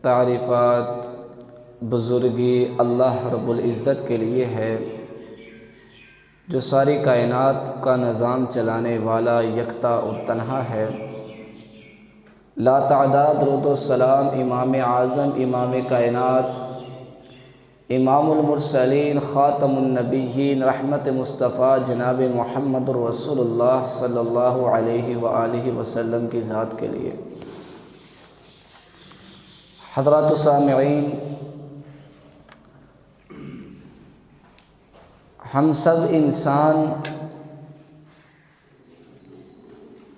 تعریفات بزرگی اللہ رب العزت کے لیے ہے، جو ساری کائنات کا نظام چلانے والا یکتا اور تنہا ہے۔ لا تعداد درود و سلام امام اعظم، امام کائنات، امام المرسلین، خاتم النبیین، رحمت مصطفیٰ جناب محمد رسول اللہ صلی اللہ علیہ وآلہ وسلم کی ذات کے لیے۔ حضرات سامعین، ہم سب انسان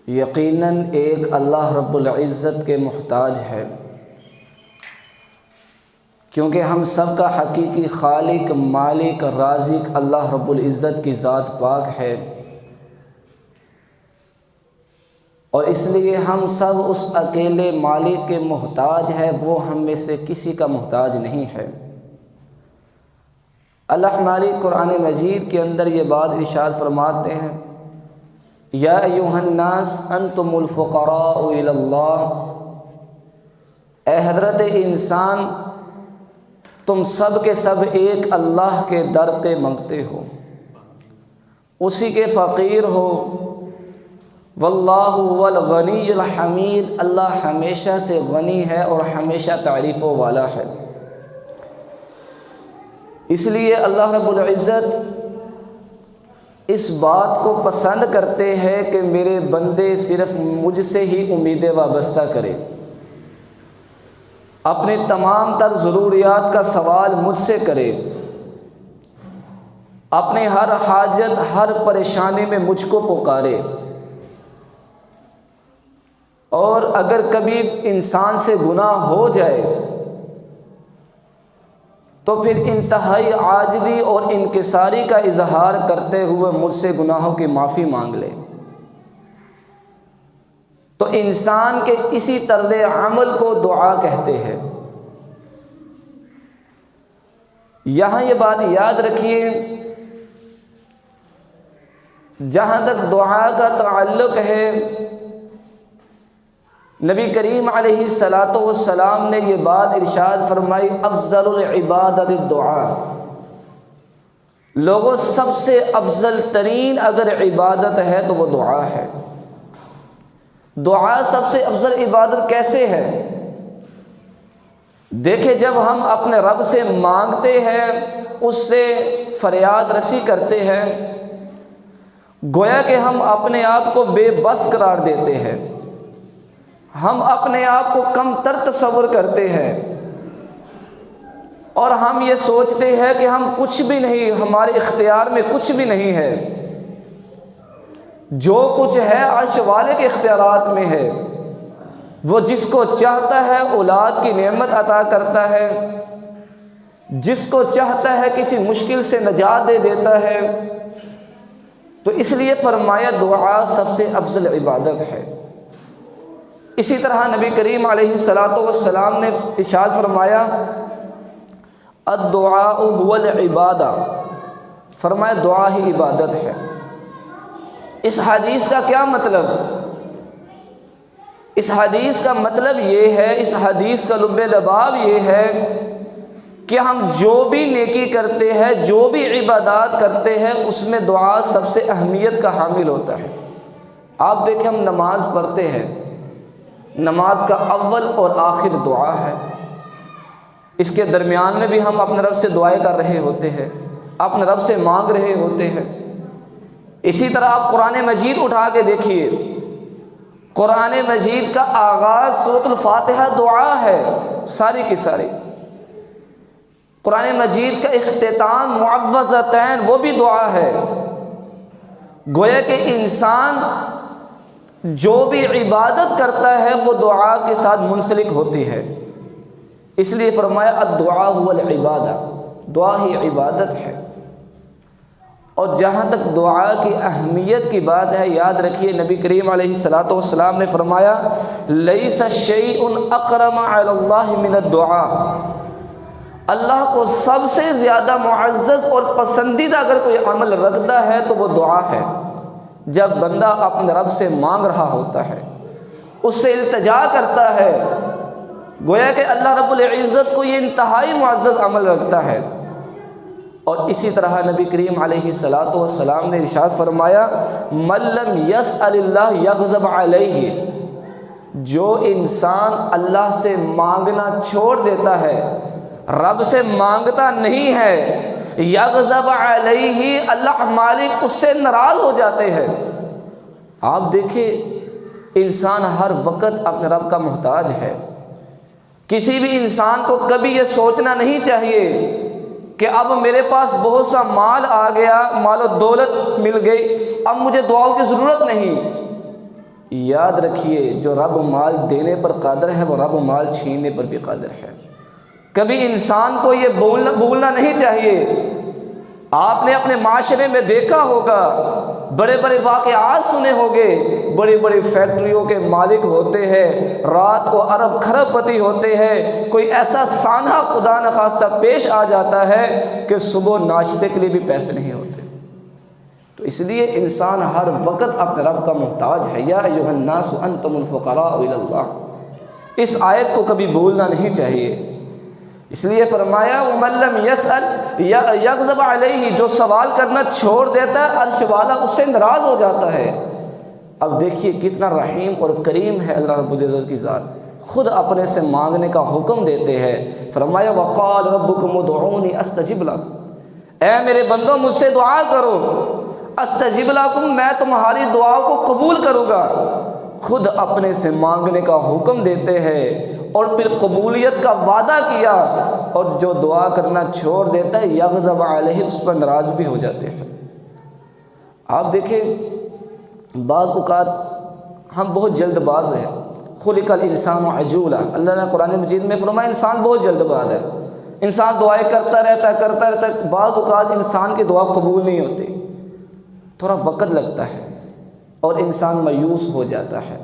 یقیناً ایک اللہ رب العزت کے محتاج ہے، کیونکہ ہم سب کا حقیقی خالق، مالک، رازق اللہ رب العزت کی ذات پاک ہے، اور اس لیے ہم سب اس اکیلے مالک کے محتاج ہیں، وہ ہم میں سے کسی کا محتاج نہیں ہے۔ اللہ مالک قرآن مجید کے اندر یہ بات ارشاد فرماتے ہیں، یا ایھا الناس انتم الفقراء الی اللہ، اے حضرت انسان تم سب کے سب ایک اللہ کے در پہ منگتے ہو، اسی کے فقیر ہو۔ واللہ هو الغنی الحمید، اللہ ہمیشہ سے غنی ہے اور ہمیشہ تعریفوں والا ہے۔ اس لیے اللہ رب العزت اس بات کو پسند کرتے ہیں کہ میرے بندے صرف مجھ سے ہی امیدیں وابستہ کرے، اپنے تمام تر ضروریات کا سوال مجھ سے کرے، اپنے ہر حاجت، ہر پریشانی میں مجھ کو پکارے، اور اگر کبھی انسان سے گناہ ہو جائے تو پھر انتہائی عاجزی اور انکساری کا اظہار کرتے ہوئے مجھ سے گناہوں کی معافی مانگ لے۔ تو انسان کے اسی طرز عمل کو دعا کہتے ہیں۔ یہاں یہ بات یاد رکھیے، جہاں تک دعا کا تعلق ہے، نبی کریم علیہ السلام نے یہ بات ارشاد فرمائی، افضل العبادت الدعاء، لوگوں سب سے افضل ترین اگر عبادت ہے تو وہ دعا ہے۔ دعا سب سے افضل عبادت کیسے ہے؟ دیکھیں، جب ہم اپنے رب سے مانگتے ہیں، اس سے فریاد رسی کرتے ہیں، گویا کہ ہم اپنے آپ کو بے بس قرار دیتے ہیں، ہم اپنے آپ کو کم تر تصور کرتے ہیں، اور ہم یہ سوچتے ہیں کہ ہم کچھ بھی نہیں، ہمارے اختیار میں کچھ بھی نہیں ہے، جو کچھ ہے عرش والے کے اختیارات میں ہے۔ وہ جس کو چاہتا ہے اولاد کی نعمت عطا کرتا ہے، جس کو چاہتا ہے کسی مشکل سے نجات دے دیتا ہے۔ تو اس لیے فرمایا دعا سب سے افضل عبادت ہے۔ اسی طرح نبی کریم علیہ السلام نے ارشاد فرمایا، الدعاء هو العبادہ، فرمایا دعا ہی عبادت ہے۔ اس حدیث کا کیا مطلب؟ اس حدیث کا مطلب یہ ہے، اس حدیث کا لب لباب یہ ہے کہ ہم جو بھی نیکی کرتے ہیں، جو بھی عبادات کرتے ہیں، اس میں دعا سب سے اہمیت کا حامل ہوتا ہے۔ آپ دیکھیں، ہم نماز پڑھتے ہیں، نماز کا اول اور آخر دعا ہے، اس کے درمیان میں بھی ہم اپنے رب سے دعائیں کر رہے ہوتے ہیں، اپنے رب سے مانگ رہے ہوتے ہیں۔ اسی طرح آپ قرآن مجید اٹھا کے دیکھیے، قرآن مجید کا آغاز سورۃ الفاتحہ دعا ہے، ساری کی ساری۔ قرآن مجید کا اختتام معوذتین، وہ بھی دعا ہے۔ گویا کہ انسان جو بھی عبادت کرتا ہے وہ دعا کے ساتھ منسلک ہوتی ہے، اس لیے فرمایا الدعاء هو العبادہ، دعا ہی عبادت ہے۔ اور جہاں تک دعا کی اہمیت کی بات ہے، یاد رکھیے نبی کریم علیہ السلام نے فرمایا، لیس شیء اکرم علی اللہ من الدعاء، اللہ کو سب سے زیادہ معزز اور پسندیدہ اگر کوئی عمل رکھتا ہے تو وہ دعا ہے۔ جب بندہ اپنے رب سے مانگ رہا ہوتا ہے، اس سے التجا کرتا ہے، گویا کہ اللہ رب العزت کو یہ انتہائی معزز عمل رکھتا ہے۔ اور اسی طرح نبی کریم علیہ السلام نے ارشاد فرمایا من لم یسأل اللہ یغضب علیہ، جو انسان اللہ سے مانگنا چھوڑ دیتا ہے، رب سے مانگتا نہیں ہے، یغضب علیہ، اللہ مالک اس سے ناراض ہو جاتے ہیں۔ آپ دیکھیں انسان ہر وقت اپنے رب کا محتاج ہے۔ کسی بھی انسان کو کبھی یہ سوچنا نہیں چاہیے کہ اب میرے پاس بہت سا مال آ گیا، مال و دولت مل گئی، اب مجھے دعاؤں کی ضرورت نہیں۔ یاد رکھیے جو رب مال دینے پر قادر ہے وہ رب مال چھیننے پر بھی قادر ہے۔ کبھی انسان کو یہ بھولنا نہیں چاہیے۔ آپ نے اپنے معاشرے میں دیکھا ہوگا، بڑے بڑے واقعات سنے ہوگے، بڑی بڑی فیکٹریوں کے مالک ہوتے ہیں، رات کو ارب کھرب پتی ہوتے ہیں، کوئی ایسا سانحہ خدا نخواستہ پیش آ جاتا ہے کہ صبح ناشتے کے لیے بھی پیسے نہیں ہوتے۔ تو اس لیے انسان ہر وقت اپنے رب کا محتاج ہے۔ یا ایھا الناس انتم الفقراء الی اللہ، اس آیت کو کبھی بھولنا نہیں چاہیے۔ اس لیے فرمایا ومن لم یسأل یغضب علیہ، جو سوال کرنا چھوڑ دیتا ہے عرش والا اس سے ناراض ہو جاتا ہے۔ اب دیکھیے کتنا رحیم اور کریم ہے اللہ رب العزت کی ذات، خود اپنے سے مانگنے کا حکم دیتے ہیں۔ فرمایا وقال ربکم ادعونی استجب لکم، اے میرے بندو مجھ سے دعا کرو، استجب لکم، میں تمہاری دعا کو قبول کروں گا۔ خود اپنے سے مانگنے کا حکم دیتے ہیں اور پھر قبولیت کا وعدہ کیا، اور جو دعا کرنا چھوڑ دیتا ہے یغضب علیہ، اس پر ناراض بھی ہو جاتے ہیں۔ آپ دیکھیں بعض اوقات ہم بہت جلد باز ہیں، خلق الانسان عجولا، اللہ نے قرآن مجید میں فرمایا انسان بہت جلد باز ہے، انسان دعائیں کرتا رہتا ہے، بعض اوقات انسان کی دعا قبول نہیں ہوتی، تھوڑا وقت لگتا ہے اور انسان مایوس ہو جاتا ہے۔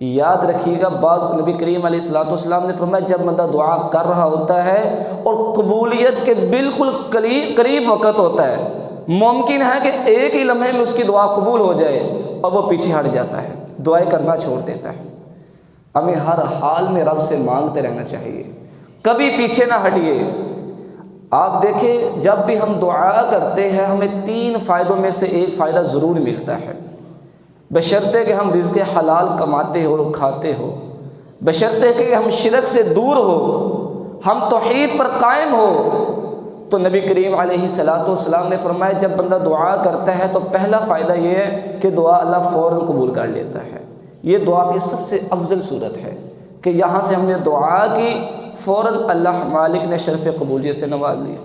یاد رکھیے گا بعض نبی کریم علیہ السلام نے فرمایا جب بندہ دعا کر رہا ہوتا ہے اور قبولیت کے بالکل قریب وقت ہوتا ہے، ممکن ہے کہ ایک ہی لمحے میں اس کی دعا قبول ہو جائے اور وہ پیچھے ہٹ جاتا ہے، دعائیں کرنا چھوڑ دیتا ہے۔ ہمیں ہر حال میں رب سے مانگتے رہنا چاہیے، کبھی پیچھے نہ ہٹیے۔ آپ دیکھیں جب بھی ہم دعا کرتے ہیں ہمیں 3 فائدوں میں سے ایک فائدہ ضرور ملتا ہے، بشرطے کہ ہم رزق حلال کماتے ہو کھاتے ہو، بشرطے کہ ہم شرک سے دور ہو، ہم توحید پر قائم ہو۔ تو نبی کریم علیہ السلام نے فرمایا جب بندہ دعا کرتا ہے تو پہلا فائدہ یہ ہے کہ دعا اللہ فوراً قبول کر لیتا ہے۔ یہ دعا کی سب سے افضل صورت ہے کہ یہاں سے ہم نے دعا کی، فوراً اللہ مالک نے شرف قبولیت سے نواز لیا۔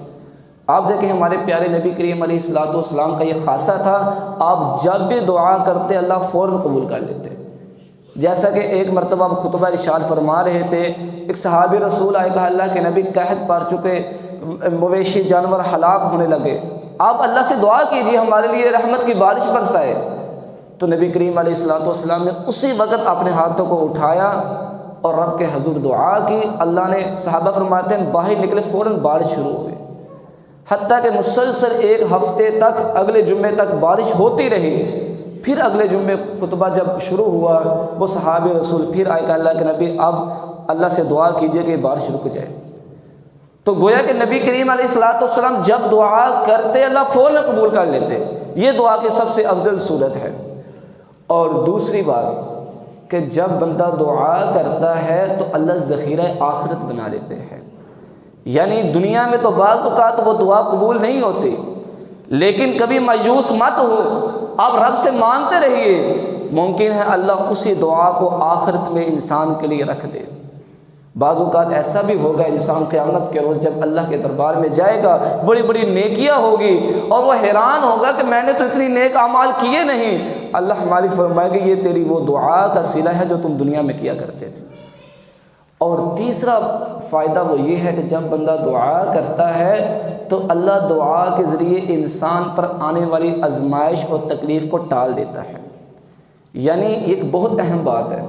آپ دیکھیں ہمارے پیارے نبی کریم علیہ السلام کا یہ خاصہ تھا، آپ جب بھی دعا کرتے اللہ فوراً قبول کر لیتے۔ جیسا کہ ایک مرتبہ آپ خطبہ ارشاد فرما رہے تھے، ایک صحابی رسول آئے، کہا اللہ کے نبی قحط پڑ چکے، مویشی جانور ہلاک ہونے لگے، آپ اللہ سے دعا کیجیے ہمارے لیے رحمت کی بارش برسائے۔ تو نبی کریم علیہ السلام نے اسی وقت اپنے ہاتھوں کو اٹھایا اور رب کے حضور دعا کی۔ اللہ نے، صحابہ فرماتے ہیں باہر نکلے فوراً بارش شروع ہو گئی، حتیٰ کہ مسلسل 1 ہفتے تک اگلے جمعے تک بارش ہوتی رہی۔ پھر اگلے جمعے خطبہ جب شروع ہوا وہ صحابہ رسول پھر آئے کہ اللہ کے نبی اب اللہ سے دعا کیجئے کہ بارش رک جائے۔ تو گویا کہ نبی کریم علیہ السلام جب دعا کرتے اللہ فوراً قبول کر لیتے، یہ دعا کی سب سے افضل صورت ہے۔ اور دوسری بات کہ جب بندہ دعا کرتا ہے تو اللہ ذخیرہ آخرت بنا لیتے ہیں، یعنی دنیا میں تو بعض اوقات وہ دعا قبول نہیں ہوتی، لیکن کبھی مایوس مت ہو، آپ رب سے مانگتے رہیے، ممکن ہے اللہ اسی دعا کو آخرت میں انسان کے لیے رکھ دے۔ بعض اوقات ایسا بھی ہوگا انسان قیامت کے روز جب اللہ کے دربار میں جائے گا، بڑی بڑی نیکیاں ہوگی اور وہ حیران ہوگا کہ میں نے تو اتنی نیک اعمال کیے نہیں۔ اللہ مالک فرمائے گا یہ تیری وہ دعا کا صلہ ہے جو تم دنیا میں کیا کرتے تھے۔ اور تیسرا فائدہ وہ یہ ہے کہ جب بندہ دعا کرتا ہے تو اللہ دعا کے ذریعے انسان پر آنے والی آزمائش اور تکلیف کو ٹال دیتا ہے۔ یعنی ایک بہت اہم بات ہے،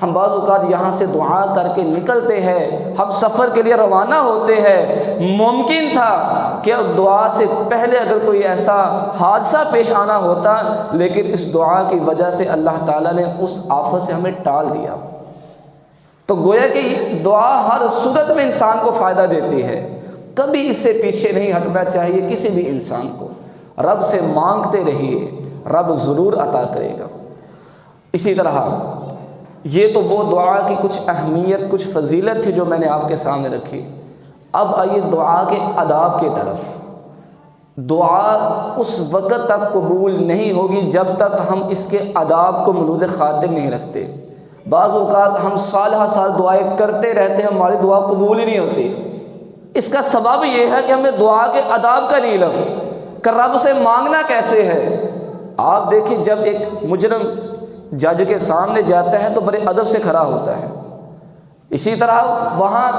ہم بعض اوقات یہاں سے دعا کر کے نکلتے ہیں، ہم سفر کے لیے روانہ ہوتے ہیں، ممکن تھا کہ دعا سے پہلے اگر کوئی ایسا حادثہ پیش آنا ہوتا، لیکن اس دعا کی وجہ سے اللہ تعالیٰ نے اس آفت سے ہمیں ٹال دیا۔ تو گویا کہ دعا ہر صورت میں انسان کو فائدہ دیتی ہے، کبھی اس سے پیچھے نہیں ہٹنا چاہیے کسی بھی انسان کو۔ رب سے مانگتے رہیے، رب ضرور عطا کرے گا۔ اسی طرح یہ تو وہ دعا کی کچھ اہمیت، کچھ فضیلت تھی جو میں نے آپ کے سامنے رکھی۔ اب آئیے دعا کے آداب کی طرف۔ دعا اس وقت تک قبول نہیں ہوگی جب تک ہم اس کے آداب کو ملوز خاطر نہیں رکھتے۔ بعض اوقات ہم سالہ سال دعائیں کرتے رہتے ہیں، ہماری دعا قبول ہی نہیں ہوتی۔ اس کا سبب یہ ہے کہ ہمیں دعا کے آداب کا نہیں علم کہ رب سے مانگنا کیسے ہے۔ آپ دیکھیں جب ایک مجرم جج کے سامنے جاتا ہے تو بڑے ادب سے کھڑا ہوتا ہے، اسی طرح وہاں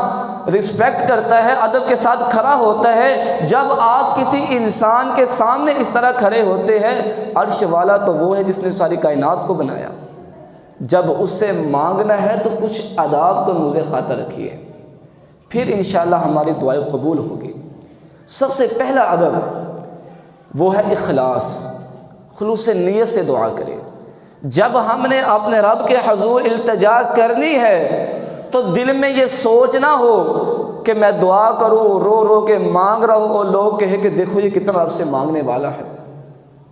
رسپیکٹ کرتا ہے، ادب کے ساتھ کھڑا ہوتا ہے۔ جب آپ کسی انسان کے سامنے اس طرح کھڑے ہوتے ہیں، عرش والا تو وہ ہے جس نے ساری کائنات کو بنایا، جب اس سے مانگنا ہے تو کچھ آداب کو ملوز خاطر رکھیے، پھر انشاءاللہ ہماری دعائیں قبول ہوگی۔ سب سے پہلا ادب وہ ہے اخلاص، خلوص نیت سے دعا کریں۔ جب ہم نے اپنے رب کے حضور التجا کرنی ہے تو دل میں یہ سوچ نہ ہو کہ میں دعا کروں رو رو کے مانگ رہا ہوں اور لوگ کہیں کہ دیکھو یہ کتنا رب سے مانگنے والا ہے۔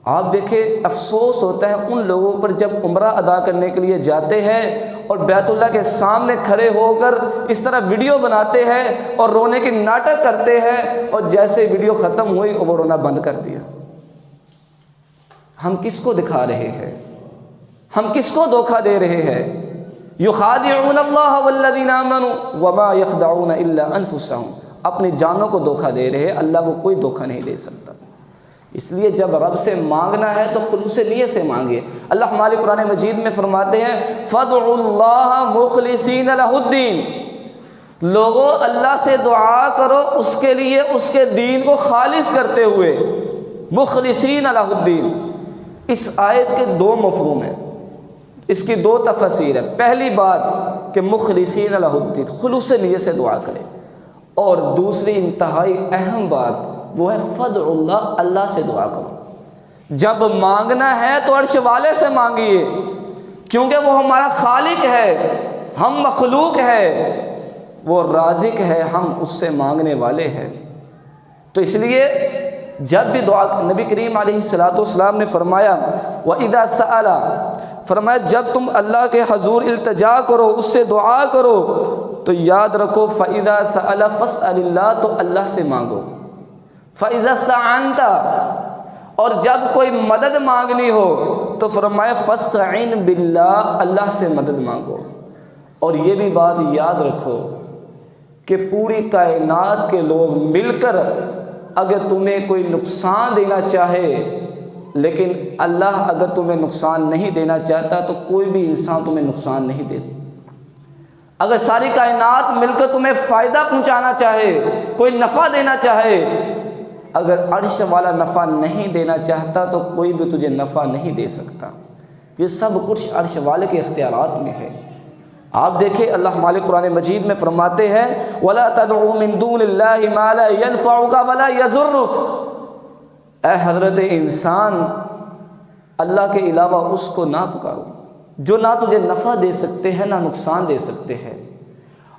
آپ دیکھیں افسوس ہوتا ہے ان لوگوں پر جب عمرہ ادا کرنے کے لیے جاتے ہیں اور بیت اللہ کے سامنے کھڑے ہو کر اس طرح ویڈیو بناتے ہیں اور رونے کی ناٹک کرتے ہیں، اور جیسے ویڈیو ختم ہوئی وہ رونا بند کر دیا۔ ہم کس کو دکھا رہے ہیں؟ ہم کس کو دھوکہ دے رہے ہیں؟ یخادعون اللہ والذین آمنوا وما یخدعون الا انفسهم، اپنی جانوں کو دھوکہ دے رہے ہیں، اللہ کو کوئی دھوکہ نہیں دے سکتا۔ اس لیے جب رب سے مانگنا ہے تو خلوص نیت سے مانگے۔ اللہ ہمارے قرآن مجید میں فرماتے ہیں فادعوا اللہ مخلصین لہ الدین، لوگوں اللہ سے دعا کرو اس کے لیے اس کے دین کو خالص کرتے ہوئے، مخلصین لہ الدین۔ اس آیت کے دو مفہوم ہیں، اس کی دو تفسیر ہے۔ پہلی بات کہ مخلصین لہ الدین، خلوص نیت سے دعا کرے، اور دوسری انتہائی اہم بات وہ ہے فادعوا اللہ، اللہ سے دعا کرو۔ جب مانگنا ہے تو عرش والے سے مانگیے، کیونکہ وہ ہمارا خالق ہے، ہم مخلوق ہے، وہ رازق ہے، ہم اس سے مانگنے والے ہیں۔ تو اس لیے جب بھی دعا، نبی کریم علیہ السلام نے فرمایا وَإِذَا سَأَلَ، فرمایا جب تم اللہ کے حضور التجا کرو، اس سے دعا کرو تو یاد رکھو فَإِذَا سَأَلَ فَاسْأَلِ اللَّهَ، تو اللہ سے مانگو۔ فَإِذَا اسْتَعَنْتَ، اور جب کوئی مدد مانگنی ہو تو فرمایا فَاسْتَعِنْ بِاللَّهِ، اللہ سے مدد مانگو۔ اور یہ بھی بات یاد رکھو کہ پوری کائنات کے لوگ مل کر اگر تمہیں کوئی نقصان دینا چاہے، لیکن اللہ اگر تمہیں نقصان نہیں دینا چاہتا تو کوئی بھی انسان تمہیں نقصان نہیں دے سکتا۔ اگر ساری کائنات مل کر تمہیں فائدہ پہنچانا چاہے، کوئی نفع دینا چاہے، اگر عرش والا نفع نہیں دینا چاہتا تو کوئی بھی تجھے نفع نہیں دے سکتا۔ یہ سب کچھ عرش والے کے اختیارات میں ہے۔ آپ دیکھیں اللہ ہمارے قرآن مجید میں فرماتے ہیں وَلَا تَدْعُوا مِن دُونِ اللَّهِ مَا لَا يَنفَعُكَ وَلَا يَضُرُّكَ، اے حضرت انسان اللہ کے علاوہ اس کو نہ پکارو جو نہ تجھے نفع دے سکتے ہیں نہ نقصان دے سکتے ہیں۔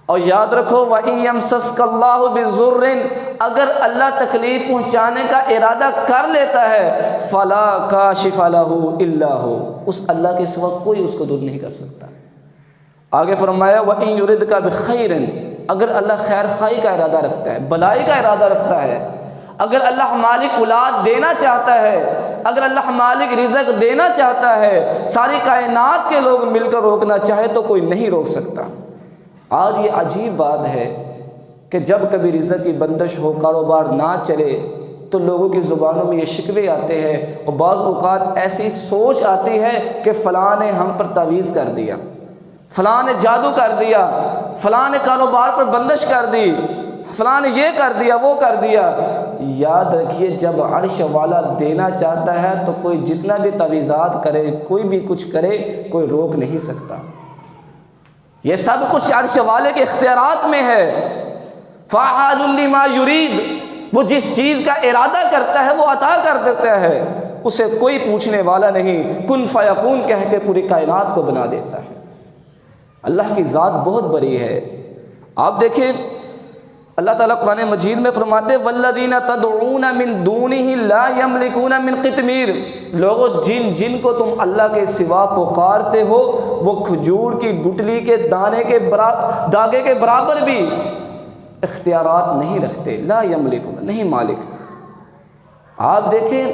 اور یاد رکھو وَإِن يَمْسَسْكَ اللَّهُ بِضُرٍّ، اگر اللہ تکلیف پہنچانے کا ارادہ کر لیتا ہے فَلَا كَاشِفَ لَهُ إِلَّا هُوَ، اس اللہ کے سوا کوئی اس کو دور نہیں کر سکتا۔ آگے فرمایا وَإِن يُرِدْكَ بِخَيْرٍ، اگر اللہ خیر خواہی کا ارادہ رکھتا ہے، بھلائی کا ارادہ رکھتا ہے، اگر اللہ مالک اولاد دینا چاہتا ہے، اگر اللہ مالک رزق دینا چاہتا ہے، ساری کائنات کے لوگ مل کر روکنا چاہے تو کوئی نہیں روک سکتا۔ آج یہ عجیب بات ہے کہ جب کبھی رزق کی بندش ہو، کاروبار نہ چلے تو لوگوں کی زبانوں میں یہ شکوے آتے ہیں، اور بعض اوقات ایسی سوچ آتی ہے کہ فلاں نے ہم پر تعویذ کر دیا، فلاں نے جادو کر دیا، فلاں نے کاروبار پر بندش کر دی، فلاں نے یہ کر دیا وہ کر دیا۔ یاد رکھیے جب عرش والا دینا چاہتا ہے تو کوئی جتنا بھی تعویذات کرے، کوئی بھی کچھ کرے، کوئی روک نہیں سکتا۔ یہ سب کچھ عرش والے کے اختیارات میں ہے۔ فعال لما یرید، وہ جس چیز کا ارادہ کرتا ہے وہ عطا کر دیتا ہے، اسے کوئی پوچھنے والا نہیں، کن فیکون کہہ کے پوری کائنات کو بنا دیتا ہے۔ اللہ کی ذات بہت بڑی ہے۔ آپ دیکھیں اللہ تعالیٰ قرآن مجید میں فرماتے والذین تدعون من دونہ لا یملکون من قطمیر، لوگوں جن کو تم اللہ کے سوا پکارتے ہو وہ کھجور کی گٹلی کے دانے کے داغے کے برابر بھی اختیارات نہیں رکھتے، لا یملکون، نہیں مالک۔ آپ دیکھیں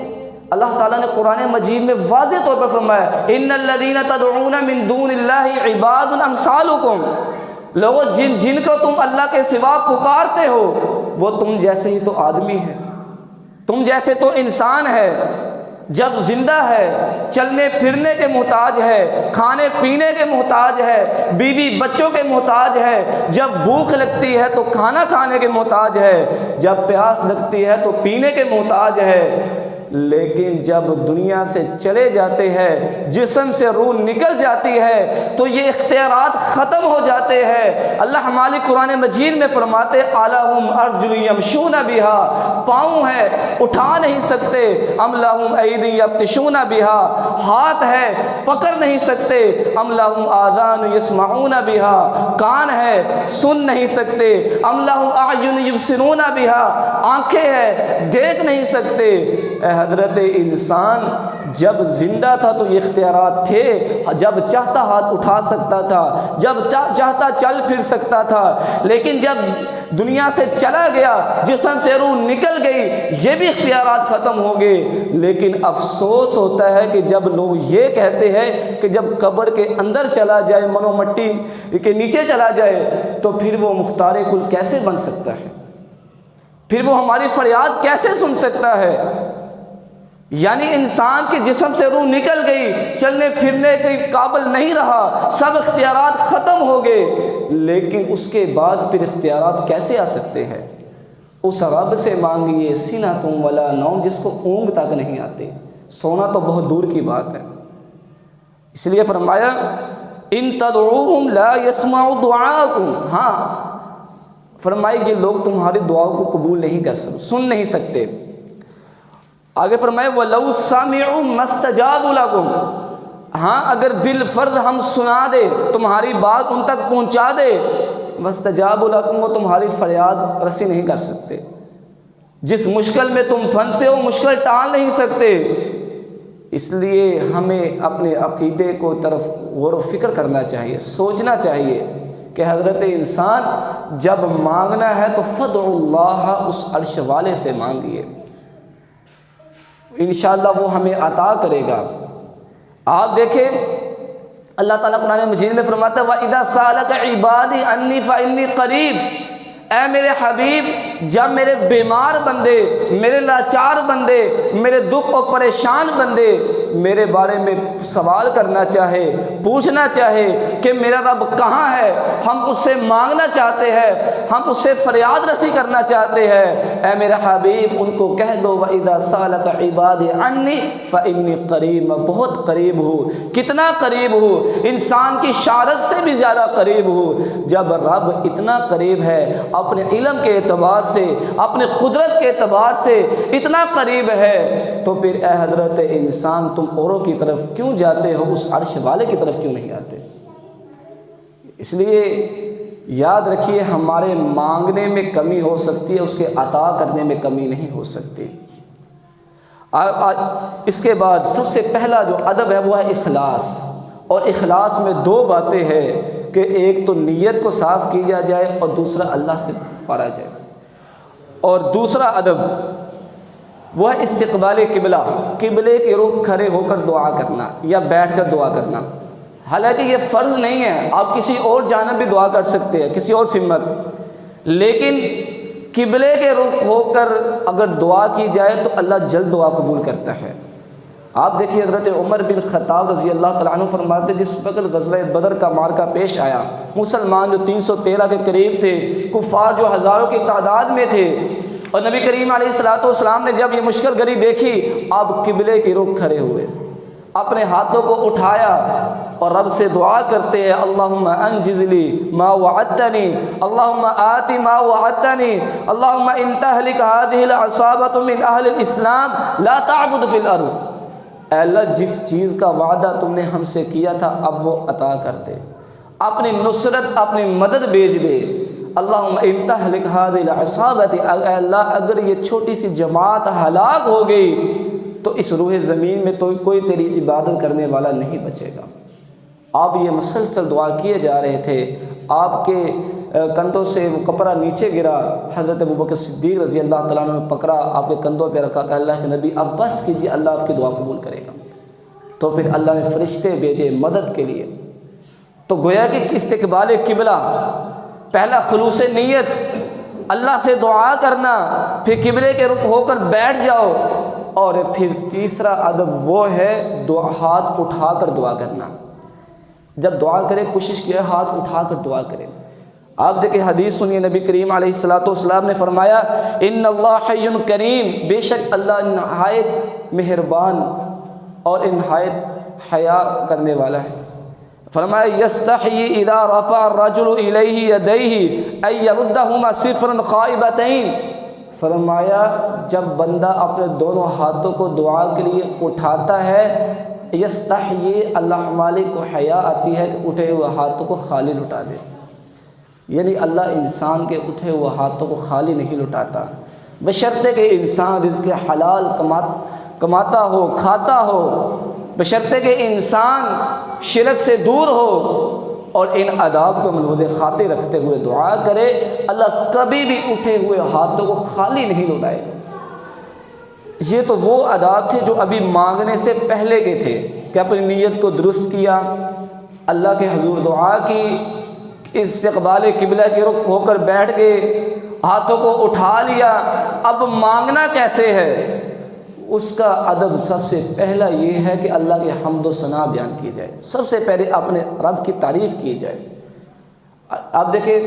اللہ تعالیٰ نے قرآن مجید میں واضح طور پر فرمایا ان الذین تدعون من دون اللہ عباد امثالکم، لوگوں جن کو تم اللہ کے سوا پکارتے ہو وہ تم جیسے ہی تو آدمی ہے، تم جیسے تو انسان ہے، جب زندہ ہے چلنے پھرنے کے محتاج ہے، کھانے پینے کے محتاج ہے، بیوی بچوں کے محتاج ہے، جب بھوک لگتی ہے تو کھانا کھانے کے محتاج ہے، جب پیاس لگتی ہے تو پینے کے محتاج ہے، لیکن جب دنیا سے چلے جاتے ہیں، جسم سے روح نکل جاتی ہے تو یہ اختیارات ختم ہو جاتے ہیں۔ اللہ مالک قرآن مجید میں فرماتے اَلَهُمْ أَرْجُلٌ يَمْشُونَ بِهَا، پاؤں ہے اٹھا نہیں سکتے، أَمْ لَهُمْ أَيْدٍ يَبْطِشُونَ بِهَا، ہاتھ ہے پکڑ نہیں سکتے، أَمْ لَهُمْ آذَانٌ يَسْمَعُونَ بِهَا، کان ہے سن نہیں سکتے، أَمْ لَهُمْ أَعْيُنٌ يُبْصِرُونَ بِهَا، آنکھیں ہیں دیکھ نہیں سکتے۔ حضرت انسان جب زندہ تھا تو یہ اختیارات تھے، جب چاہتا ہاتھ اٹھا سکتا تھا، جب چاہتا چل پھر سکتا تھا، لیکن جب دنیا سے چلا گیا، جسم سے روح نکل گئی، یہ بھی اختیارات ختم ہو گئے۔ لیکن افسوس ہوتا ہے کہ جب لوگ یہ کہتے ہیں کہ جب قبر کے اندر چلا جائے، منو مٹی کے نیچے چلا جائے تو پھر وہ مختار کل کیسے بن سکتا ہے، پھر وہ ہماری فریاد کیسے سن سکتا ہے؟ یعنی انسان کے جسم سے روح نکل گئی، چلنے پھرنے کے قابل نہیں رہا، سب اختیارات ختم ہو گئے، لیکن اس کے بعد پھر اختیارات کیسے آ سکتے ہیں؟ اس رب سے مانگیے سِنَةٌ وَلَا نَوْمٌ، جس کو اونگ تک نہیں آتے، سونا تو بہت دور کی بات ہے۔ اس لیے فرمایا ان تدعوہم لا يسمعوا دعاءکم، ہاں فرمائے یہ لوگ تمہاری دعاؤں کو قبول نہیں کر سکتے، سن نہیں سکتے۔ آگے فرمائے وَلَوْ سَمِعُوا مَا اسْتَجَابُوا لَكُمْ، ہاں اگر بالفرض ہم سنا دے، تمہاری بات ان تک پہنچا دے، مَسْتَجَابُوا لَكُمْ، وہ تمہاری فریاد رسی نہیں کر سکتے۔ جس مشکل میں تم پھنسے ہو مشکل ٹال نہیں سکتے۔ اس لیے ہمیں اپنے عقیدے کو طرف غور و فکر کرنا چاہیے، سوچنا چاہیے کہ حضرت انسان جب مانگنا ہے تو فَادْعُوا اللَّهَ، اس عرش والے سے مانگیے، انشاءاللہ وہ ہمیں عطا کرے گا۔ آپ دیکھیں اللہ تعالیٰ قرآن مجید میں فرماتا ہے وَإِذَا سَأَلَكَ عِبَادِي عَنِّي فَإِنِّي قَرِيب، اے میرے حبیب جب میرے بیمار بندے، میرے لاچار بندے، میرے دکھ اور پریشان بندے میرے بارے میں سوال کرنا چاہے، پوچھنا چاہے کہ میرا رب کہاں ہے، ہم اس سے مانگنا چاہتے ہیں، ہم اس سے فریاد رسی کرنا چاہتے ہیں، اے میرا حبیب ان کو کہہ دو وَإِذَا سَأَلَكَ عِبَادِي عَنِّي فَإِنِّي قَرِيبٌ، میں بہت قریب ہوں۔ کتنا قریب ہوں؟ انسان کی شارت سے بھی زیادہ قریب ہوں۔ جب رب اتنا قریب ہے، اپنے علم کے اعتبار سے، اپنے قدرت کے اعتبار سے اتنا قریب ہے، تو پھر اے حضرت انسان تم اوروں کی طرف کیوں جاتے ہو، اس عرش والے کی طرف کیوں نہیں آتے؟ اس لیے یاد رکھیے ہمارے مانگنے میں کمی ہو سکتی ہے، اس کے عطا کرنے میں کمی نہیں ہو سکتی۔ اس کے بعد سب سے پہلا جو ادب ہے وہ ہے اخلاص، اور اخلاص میں دو باتیں ہیں کہ ایک تو نیت کو صاف کیا جائے اور دوسرا اللہ سے پارا جائے، اور دوسرا ادب وہ ہے استقبال قبلہ، قبلے کے رخ کھڑے ہو کر دعا کرنا یا بیٹھ کر دعا کرنا۔ حالانکہ یہ فرض نہیں ہے، آپ کسی اور جانب بھی دعا کر سکتے ہیں، کسی اور سمت، لیکن قبلے کے رخ ہو کر اگر دعا کی جائے تو اللہ جلد دعا قبول کرتا ہے۔ آپ دیکھیے حضرت عمر بن خطاب رضی اللہ تعالیٰ عنہ فرماتے جس وقت غزوہ بدر کا معرکہ پیش آیا، مسلمان جو 313 کے قریب تھے، کفار جو ہزاروں کی تعداد میں تھے، اور نبی کریم علیہ السلام نے جب یہ مشکل گھڑی دیکھی، آپ قبلے کی رخ کھڑے ہوئے، اپنے ہاتھوں کو اٹھایا اور رب سے دعا کرتے ہیں اللہم انجز لی ما وعدتنی، اللہم آتی ما وعدتنی، اللہم ان تہلک هذه العصابۃ من اہل الاسلام لا تعبد فی الارض، اے اللہ جس چیز کا وعدہ تم نے ہم سے کیا تھا اب وہ عطا کر دے، اپنی نصرت اپنی مدد بھیج دے۔ اللہم ان تہلک ہذہ العصابۃ، اے اللہ اگر یہ چھوٹی سی جماعت ہلاک ہو گئی تو اس روح زمین میں تو کوئی تیری عبادت کرنے والا نہیں بچے گا۔ آپ یہ مسلسل دعا کیے جا رہے تھے، آپ کے کندھوں سے وہ کپڑا نیچے گرا، حضرت ابوبکر صدیق رضی اللہ تعالیٰ عنہ نے پکڑا، آپ کے کندھوں پہ رکھا کہ اللہ کے نبی اب بس کیجیے، اللہ آپ کی دعا قبول کرے گا۔ تو پھر اللہ نے فرشتے بھیجے مدد کے لیے۔ تو گویا کہ استقبال قبلہ، پہلا خلوص نیت، اللہ سے دعا کرنا، پھر قبلے کے رخ ہو کر بیٹھ جاؤ، اور پھر تیسرا ادب وہ ہے ہاتھ اٹھا کر دعا کرنا۔ جب دعا کرے کوشش کیا ہاتھ اٹھا کر دعا کرے۔ آپ دیکھیں حدیث سنیے، نبی کریم علیہ السلام نے فرمایا ان اللہ حی کریم، بے شک اللہ نہایت مہربان اور نہایت حیا کرنے والا ہے۔ فرمایا یستحیی اذا رفع الرجل الیہ یدیہ ان یردہما صفرا خائبتین، فرمایا جب بندہ اپنے دونوں ہاتھوں کو دعا کے لیے اٹھاتا ہے، یستحیی، اللہ مالک کو حیا آتی ہے کہ اٹھے ہوئے ہاتھوں کو خالی لٹا دے۔ یعنی اللہ انسان کے اٹھے ہوئے ہاتھوں کو خالی نہیں لٹاتا، بشرطے کہ انسان رزق حلال کماتا ہو، کھاتا ہو، بشرطے کہ انسان شرک سے دور ہو اور ان آداب کو ملحوظ خاطر رکھتے ہوئے دعا کرے، اللہ کبھی بھی اٹھے ہوئے ہاتھوں کو خالی نہیں لٹائے۔ یہ تو وہ آداب تھے جو ابھی مانگنے سے پہلے کے تھے کہ اپنی نیت کو درست کیا، اللہ کے حضور دعا کی، استقبال قبلہ کی رخ ہو کر بیٹھ گئے، ہاتھوں کو اٹھا لیا۔ اب مانگنا کیسے ہے؟ اس کا ادب سب سے پہلا یہ ہے کہ اللہ کے حمد و ثنا بیان کی جائے، سب سے پہلے اپنے رب کی تعریف کی جائے۔ آپ دیکھیں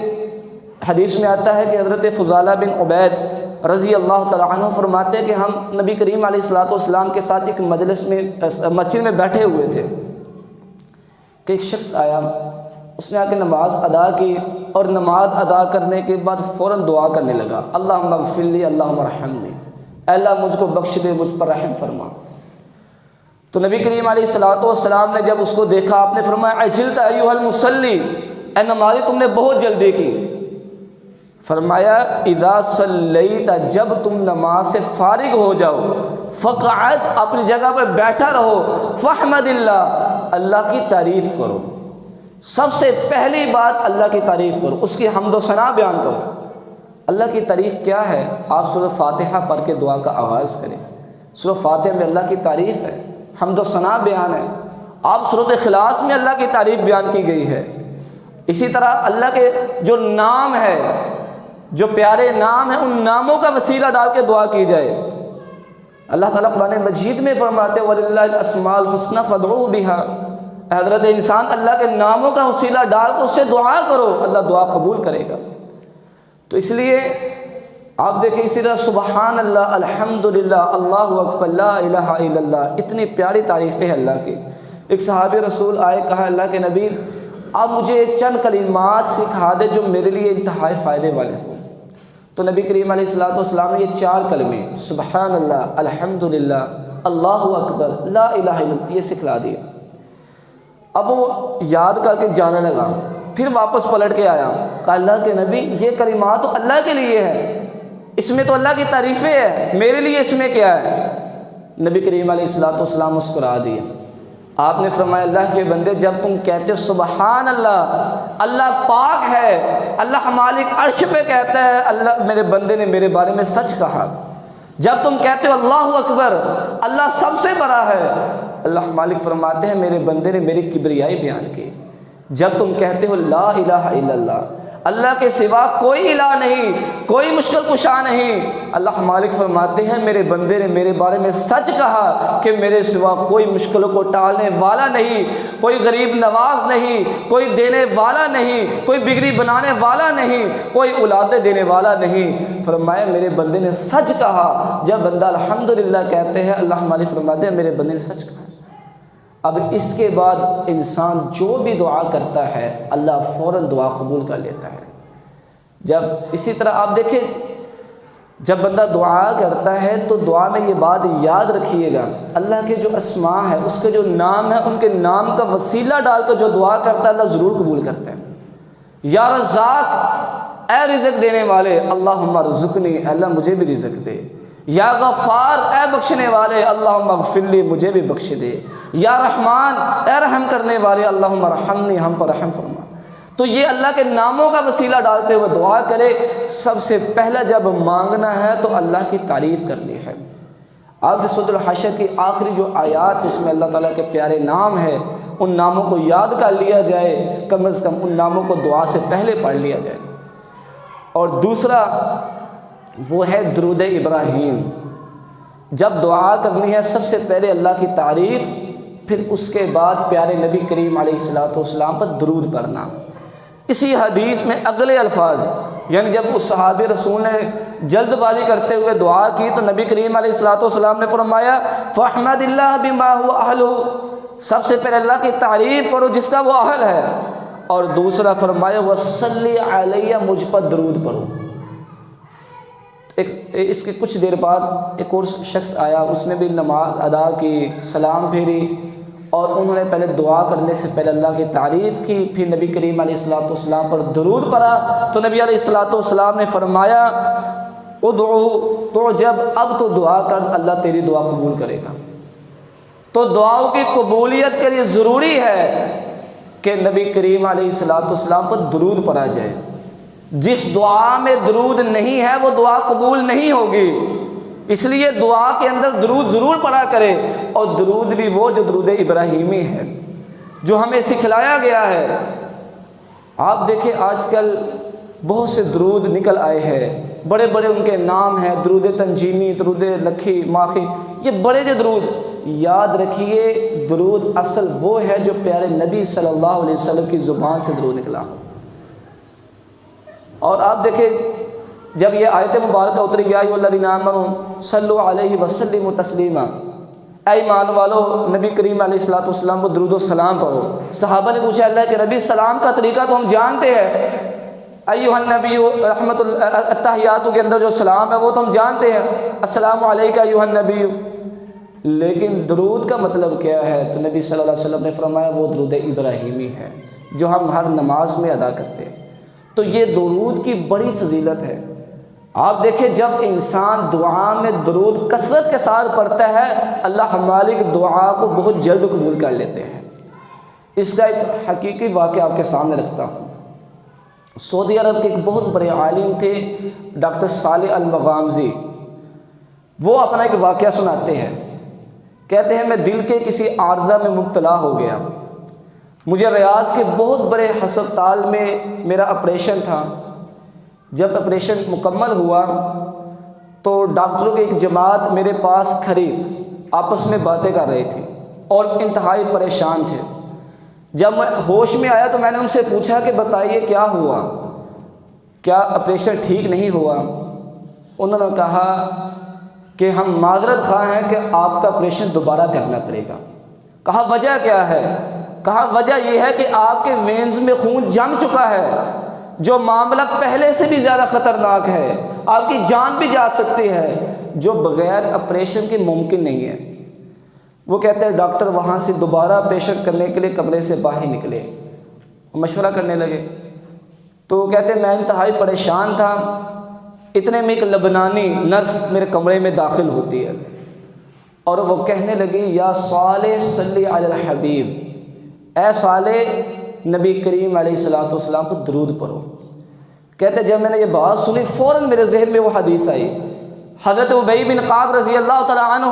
حدیث میں آتا ہے کہ حضرت فضالہ بن عبید رضی اللہ تعالیٰ عنہ فرماتے ہیں کہ ہم نبی کریم علیہ السلام کے ساتھ ایک مجلس میں مسجد میں بیٹھے ہوئے تھے کہ ایک شخص آیا، اس نے آ کے نماز ادا کی، اور نماز ادا کرنے کے بعد فوراً دعا کرنے لگا، اللہم اغفر لی، اللہم ارحمنی، اے اللہ مجھ کو بخش دے، مجھ پر رحم فرما۔ تو نبی کریم علیہ السلام نے جب اس کو دیکھا، آپ نے فرمایا عجلت ایھا المصلی، اے نمازی تم نے بہت جلدی کی۔ فرمایا اذا صلیت، جب تم نماز سے فارغ ہو جاؤ، فقعد، اپنی جگہ پر بیٹھا رہو، فاحمد اللہ، اللہ کی تعریف کرو۔ سب سے پہلی بات اللہ کی تعریف کرو، اس کی حمد و ثنا بیان کرو۔ اللہ کی تعریف کیا ہے؟ آپ سورۃ فاتحہ پڑھ کے دعا کا آغاز کریں۔ سورۃ فاتحہ میں اللہ کی تعریف ہے، حمد و ثنا بیان ہے۔ آپ سورۃ اخلاص میں اللہ کی تعریف بیان کی گئی ہے۔ اسی طرح اللہ کے جو نام ہے، جو پیارے نام ہیں، ان ناموں کا وسیلہ ڈال کے دعا کی جائے۔ اللہ تعالیٰ قرآن مجید میں فرماتے وَلِلَّهِ الْأَسْمَاءُ الْحُسْنَى فَادْعُوهُ بِهَا، حضرت انسان اللہ کے ناموں کا وسیلہ ڈال کر اس سے دعا کرو، اللہ دعا قبول کرے گا۔ تو اس لیے آپ دیکھیں اسی طرح سبحان اللہ، الحمدللہ، اللہ اکبر، لا الہ الا اللہ، اتنی پیاری تعریفیں ہیں اللہ کی۔ ایک صحابی رسول آئے، کہا اللہ کے نبی آپ مجھے چند کلمات سکھا دے جو میرے لیے انتہائی فائدے والے ہوں۔ تو نبی کریم علیہ السلام نے یہ 4 کلمے سبحان اللہ، الحمدللہ، اللہ اکبر، لا الہ الا اللہ یہ سکھلا دیے۔ اب وہ یاد کر کے جانے لگا، پھر واپس پلٹ کے آیا، کہا اللہ کے نبی یہ کلمات تو اللہ کے لیے ہے، اس میں تو اللہ کی تعریفیں ہے، میرے لیے اس میں کیا ہے؟ نبی کریم علیہ السلام مسکرا دیے۔ آپ نے فرمایا اللہ کے بندے جب تم کہتے ہو سبحان اللہ، اللہ پاک ہے، اللہ مالک عرش پہ کہتا ہے اللہ میرے بندے نے میرے بارے میں سچ کہا۔ جب تم کہتے ہو اللہ اکبر، اللہ سب سے بڑا ہے، اللہ مالک فرماتے ہیں میرے بندے نے میری کبریائی بیان کی۔ جب تم کہتے ہو لا الہ الا اللہ، اللہ کے سوا کوئی الہ نہیں، کوئی مشکل کشا نہیں، اللہ مالک فرماتے ہیں میرے بندے نے میرے بارے میں سچ کہا کہ میرے سوا کوئی مشکلوں کو ٹالنے والا نہیں، کوئی غریب نواز نہیں، کوئی دینے والا نہیں، کوئی بگڑی بنانے والا نہیں، کوئی اولادیں دینے والا نہیں۔ فرمایا میرے بندے نے سچ کہا۔ جب بندہ الحمدللہ کہتے ہیں اللہ مالک فرماتے ہیں میرے بندے نے سچ کہا۔ اب اس کے بعد انسان جو بھی دعا کرتا ہے اللہ فوراً دعا قبول کر لیتا ہے۔ جب اسی طرح آپ دیکھیں جب بندہ دعا کرتا ہے تو دعا میں یہ بات یاد رکھیے گا، اللہ کے جو اسماء ہیں، اس کے جو نام ہیں، ان کے نام کا وسیلہ ڈال کر جو دعا کرتا ہے اللہ ضرور قبول کرتا ہے۔ یا رزاق، اے رزق دینے والے، اللہم ارزقنی، اللہ مجھے بھی رزق دے۔ یا غفار، اے بخشنے والے، اللہم اغفر لی، مجھے بھی بخش دے۔ یا رحمان، اے رحم کرنے والے، اللہم ارحمنی، ہم پر رحم فرما۔ تو یہ اللہ کے ناموں کا وسیلہ ڈالتے ہوئے دعا کرے۔ سب سے پہلا جب مانگنا ہے تو اللہ کی تعریف کرنی ہے۔ اب سورۃ الحشر کی آخری جو آیات، اس میں اللہ تعالیٰ کے پیارے نام ہیں، ان ناموں کو یاد کر لیا جائے، کم از کم ان ناموں کو دعا سے پہلے پڑھ لیا جائے۔ اور دوسرا وہ ہے درود ابراہیم۔ جب دعا کرنی ہے سب سے پہلے اللہ کی تعریف، پھر اس کے بعد پیارے نبی کریم علیہ السلام پر درود پڑھنا۔ اسی حدیث میں اگلے الفاظ، یعنی جب اس صحابی رسول نے جلد بازی کرتے ہوئے دعا کی تو نبی کریم علیہ السلام نے فرمایا فَاحْمَدِ اللَّهَ بِمَا هُوَ أَهْلُهُ، سب سے پہلے اللہ کی تعریف کرو جس کا وہ اہل ہے، اور دوسرا فرمایا وَصَلِّ عَلَيَّ، مجھ پر درود پڑھو۔ اس کے کچھ دیر بعد ایک اور شخص آیا، اس نے بھی نماز ادا کی، سلام پھیری، اور انہوں نے پہلے دعا کرنے سے پہلے اللہ کی تعریف کی، پھر نبی کریم علیہ السلام پر درود پڑھا۔ تو نبی علیہ السلام نے فرمایا ادعو تو، جب اب تو دعا کر، اللہ تیری دعا قبول کرے گا۔ تو دعاؤں کی قبولیت کے لیے ضروری ہے کہ نبی کریم علیہ السلام پر درود پڑھا جائے۔ جس دعا میں درود نہیں ہے وہ دعا قبول نہیں ہوگی، اس لیے دعا کے اندر درود ضرور پڑھا کرے، اور درود بھی وہ جو درود ابراہیمی ہے جو ہمیں سکھلایا گیا ہے۔ آپ دیکھیں آج کل بہت سے درود نکل آئے ہیں، بڑے بڑے ان کے نام ہیں، درود تنجیمی، درود لکھی ماخی، یہ بڑے جو درود۔ یاد رکھیے درود اصل وہ ہے جو پیارے نبی صلی اللہ علیہ وسلم کی زبان سے درود نکلا۔ اور آپ دیکھیں جب یہ آیت مبارکہ اتری یا ایھا الذین آمنوا صلوا علیہ وسلموا تسلیما، اے ایمان والو نبی کریم علیہ السلام کو درود و سلام پڑھو۔ صحابہ نے پوچھا اللہ کے نبی سلام کا طریقہ تو ہم جانتے ہیں، ایھا النبی رحمت التحیات کے اندر جو سلام ہے وہ تو ہم جانتے ہیں، السلام علیکہ ایھا النبی، لیکن درود کا مطلب کیا ہے؟ تو نبی صلی اللہ علیہ وسلم نے فرمایا وہ درود ابراہیمی ہے جو ہم ہر نماز میں ادا کرتے ہیں۔ تو یہ درود کی بڑی فضیلت ہے۔ آپ دیکھیں جب انسان دعا میں درود کثرت کے ساتھ پڑھتا ہے، اللہ مالک دعا کو بہت جلد قبول کر لیتے ہیں۔ اس کا ایک حقیقی واقعہ آپ کے سامنے رکھتا ہوں۔ سعودی عرب کے ایک بہت بڑے عالم تھے ڈاکٹر صالح المغامزی، وہ اپنا ایک واقعہ سناتے ہیں، کہتے ہیں میں دل کے کسی عارضہ میں مبتلا ہو گیا، مجھے ریاض کے بہت بڑے ہسپتال میں میرا آپریشن تھا۔ جب آپریشن مکمل ہوا تو ڈاکٹروں کی ایک جماعت میرے پاس کھڑی آپس میں باتیں کر رہی تھی اور انتہائی پریشان تھے۔ جب میں ہوش میں آیا تو میں نے ان سے پوچھا کہ بتائیے کیا ہوا، کیا آپریشن ٹھیک نہیں ہوا؟ انہوں نے کہا کہ ہم معذرت خواہ ہیں کہ آپ کا آپریشن دوبارہ کرنا پڑے گا۔ کہا وجہ کیا ہے؟ کہا وجہ یہ ہے کہ آپ کے وینز میں خون جم چکا ہے، جو معاملہ پہلے سے بھی زیادہ خطرناک ہے، آپ کی جان بھی جا سکتی ہے، جو بغیر آپریشن کے ممکن نہیں ہے۔ وہ کہتے ہیں ڈاکٹر وہاں سے دوبارہ آپریشن کرنے کے لیے کمرے سے باہر نکلے، مشورہ کرنے لگے۔ تو وہ کہتے ہیں میں انتہائی پریشان تھا، اتنے میں ایک لبنانی نرس میرے کمرے میں داخل ہوتی ہے اور وہ کہنے لگی یا صالح صلی علی الحبیب، اے صالح نبی کریم علیہ السلام پر درود پڑھو۔ کہتے جب میں نے یہ بات سنی فوراً میرے ذہن میں وہ حدیث آئی، حضرت ابی بن کعب رضی اللہ تعالیٰ عنہ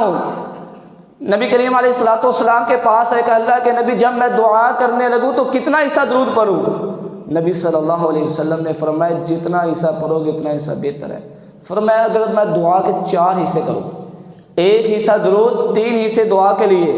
نبی کریم علیہ السلام کے پاس ہے کہ اللہ کے نبی جب میں دعا کرنے لگوں تو کتنا حصہ درود پڑھوں؟ نبی صلی اللہ علیہ وسلم نے فرمایا جتنا حصہ پڑھو گے اتنا حصہ بہتر ہے۔ فرمایا اگر میں دعا کے 4 حصے کروں، ایک حصہ درود، 3 حصے دعا کے لیے۔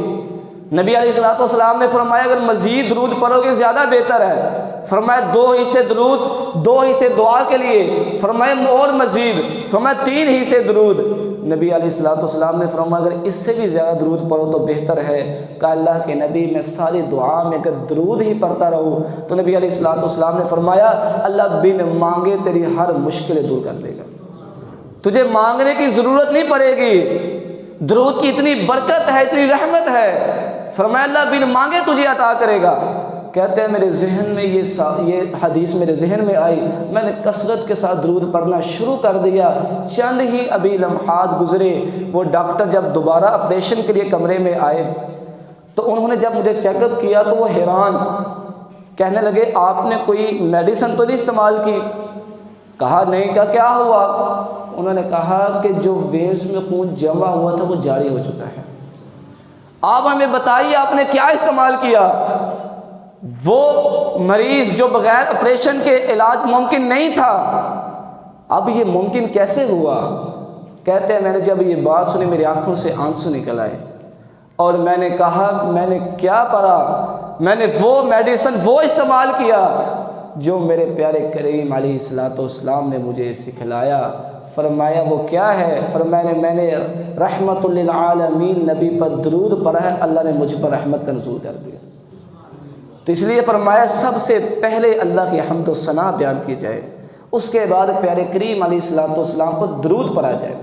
نبی علیہ السلام نے فرمایا اگر مزید درود پڑھو گے زیادہ بہتر ہے۔ فرمایا 2 حصے درود، 2 حصے دعا کے لیے۔ فرمایا اور مزید، فرمایا 3 حصے درود۔ نبی علیہ السلام نے فرمایا اگر اس سے بھی زیادہ درود پڑھو تو بہتر ہے۔ کہ اللہ کے نبی میں ساری دعا میں اگر درود ہی پڑھتا رہوں تو نبی علیہ السلام نے فرمایا اللہ بن مانگے تیری ہر مشکل دور کر دے گا۔ تجھے مانگنے کی ضرورت نہیں پڑے گی، درود کی اتنی برکت ہے، اتنی رحمت ہے۔ فرمایا اللہ بن مانگے تجھے عطا کرے گا۔ کہتے ہیں میرے ذہن میں یہ حدیث میرے ذہن میں آئی، میں نے کثرت کے ساتھ درود پڑھنا شروع کر دیا۔ چند ہی ابھی لمحات گزرے، وہ ڈاکٹر جب دوبارہ آپریشن کے لیے کمرے میں آئے تو انہوں نے جب مجھے چیک اپ کیا تو وہ حیران، کہنے لگے آپ نے کوئی میڈیسن تو نہیں استعمال کی؟ کہا نہیں۔ کیا ہوا؟ انہوں نے کہا کہ جو وینز میں خون جمع ہوا تھا وہ جاری ہو چکا ہے۔ آپ ہمیں بتائیے آپ نے کیا استعمال کیا؟ وہ مریض جو بغیر آپریشن کے علاج ممکن نہیں تھا، اب یہ ممکن کیسے ہوا؟ کہتے ہیں میں نے جب یہ بات سنی میری آنکھوں سے آنسو نکل آئے، اور میں نے کہا میں نے کیا پڑھا؟ میں نے وہ میڈیسن وہ استعمال کیا جو میرے پیارے کریم علیہ الصلوۃ والسلام نے مجھے سکھلایا۔ فرمایا وہ کیا ہے؟ فرمایا میں نے رحمت للعالمین نبی پر درود پڑھا ہے، اللہ نے مجھ پر رحمت کا نزول کر دیا۔ تو اس لیے فرمایا سب سے پہلے اللہ کی حمد و ثنا بیان کی جائے، اس کے بعد پیارے کریم علیہ الصلوۃ والسلام پر درود پڑھا جائے۔